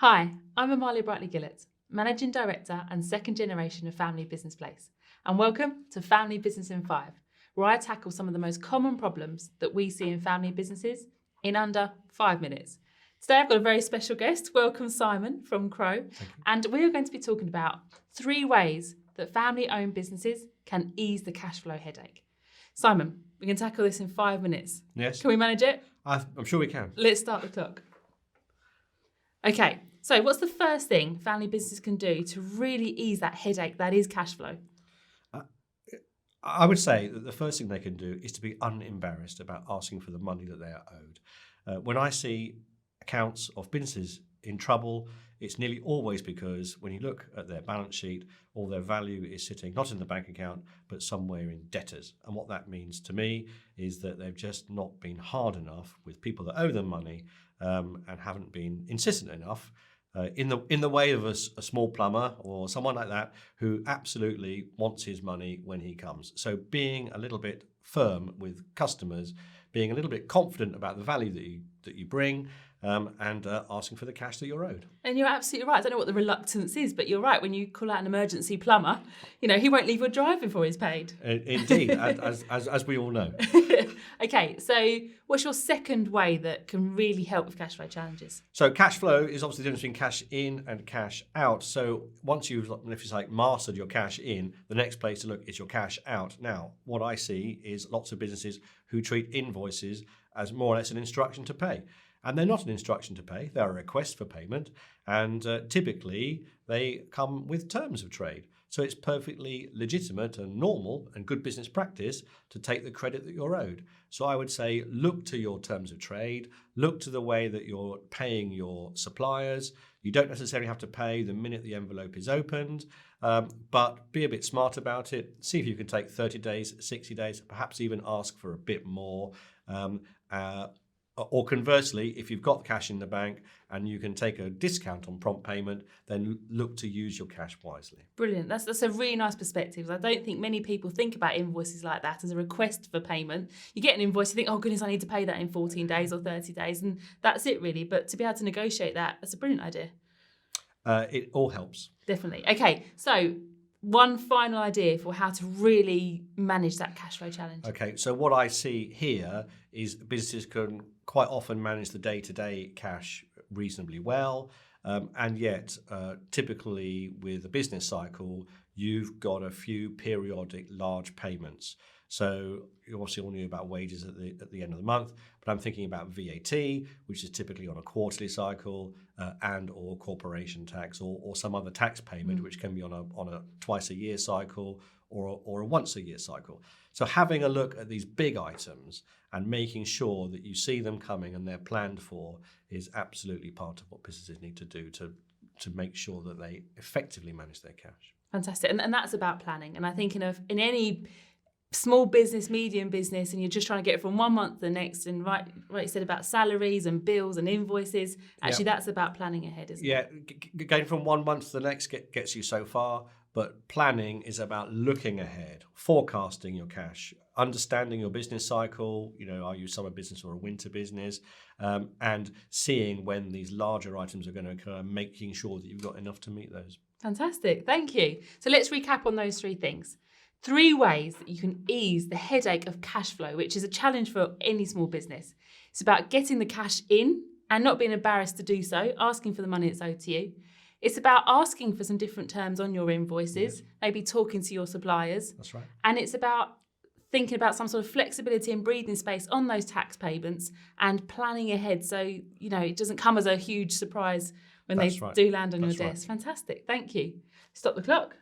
Hi, I'm Amalia Brightly-Gillett, Managing Director and second generation of Family Business Place. And welcome to Family Business in 5, where I tackle some of the most common problems that we see in family businesses in under 5 minutes. Today I've got a very special guest. Welcome Simon from Crow. And we are going to be talking about 3 ways that family-owned businesses can ease the cash flow headache. Simon, we can tackle this in 5 minutes. Yes. Can we manage it? I'm sure we can. Let's start the clock. Okay, so what's the first thing family businesses can do to really ease that headache that is cash flow? I would say that the first thing they can do is to be unembarrassed about asking for the money that they are owed. When I see accounts of businesses in trouble, it's nearly always because when you look at their balance sheet, all their value is sitting not in the bank account, but somewhere in debtors. And what that means to me is that they've just not been hard enough with people that owe them money and haven't been insistent enough in the way of a small plumber or someone like that who absolutely wants his money when he comes. So being a little bit firm with customers, being a little bit confident about the value that you bring, and asking for the cash that you're owed. And you're absolutely right. I don't know what the reluctance is, but you're right. When you call out an emergency plumber, he won't leave your drive before he's paid. Indeed, as we all know. Okay, so what's your second way that can really help with cash flow challenges? So cash flow is obviously the difference between cash in and cash out. So once you've, if you like, mastered your cash in, the next place to look is your cash out. Now, what I see is lots of businesses who treat invoices as more or less an instruction to pay. And they're not an instruction to pay, they're a request for payment, and typically they come with terms of trade. So it's perfectly legitimate and normal and good business practice to take the credit that you're owed. So I would say look to your terms of trade, look to the way that you're paying your suppliers. You don't necessarily have to pay the minute the envelope is opened, but be a bit smart about it. See if you can take 30 days, 60 days, perhaps even ask for a bit more. Or conversely, if you've got cash in the bank and you can take a discount on prompt payment, then look to use your cash wisely. Brilliant. That's a really nice perspective. I don't think many people think about invoices like that as a request for payment. You get an invoice, you think, oh goodness, I need to pay that in 14 days or 30 days, and that's it really. But to be able to negotiate that's a brilliant idea. It all helps. Definitely. Okay, so one final idea for how to really manage that cash flow challenge. Okay, so what I see here is businesses can quite often manage the day-to-day cash reasonably well, and yet typically with a business cycle, you've got a few periodic large payments. So you obviously all knew about wages at the end of the month, but I'm thinking about VAT, which is typically on a quarterly cycle, and or corporation tax or some other tax payment, which can be on a twice a year cycle or a once a year cycle. So having a look at these big items and making sure that you see them coming and they're planned for is absolutely part of what businesses need to do to make sure that they effectively manage their cash. Fantastic. And that's about planning. And I think in any small business, medium business, and you're just trying to get from one month to the next, and right you said about salaries and bills and invoices, actually that's about planning ahead, isn't it? Going from one month to the next gets you so far, but planning is about looking ahead, forecasting your cash, understanding your business cycle, are you a summer business or a winter business, and seeing when these larger items are going to occur, making sure that you've got enough to meet those. Fantastic, thank you. So let's recap on those 3 things. 3 ways that you can ease the headache of cash flow, which is a challenge for any small business. It's about getting the cash in and not being embarrassed to do so, asking for the money that's owed to you. It's about asking for some different terms on your invoices, maybe talking to your suppliers. That's right. And it's about thinking about some sort of flexibility and breathing space on those tax payments and planning ahead so, it doesn't come as a huge surprise when do land on your desk. Right. Fantastic. Thank you. Stop the clock.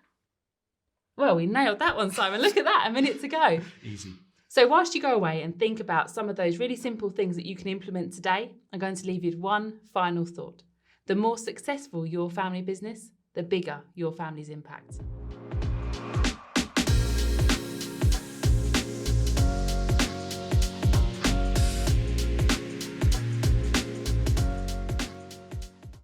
Well, we nailed that one, Simon. Look at that, a minute to go. Easy. So whilst you go away and think about some of those really simple things that you can implement today, I'm going to leave you with one final thought. The more successful your family business, the bigger your family's impact.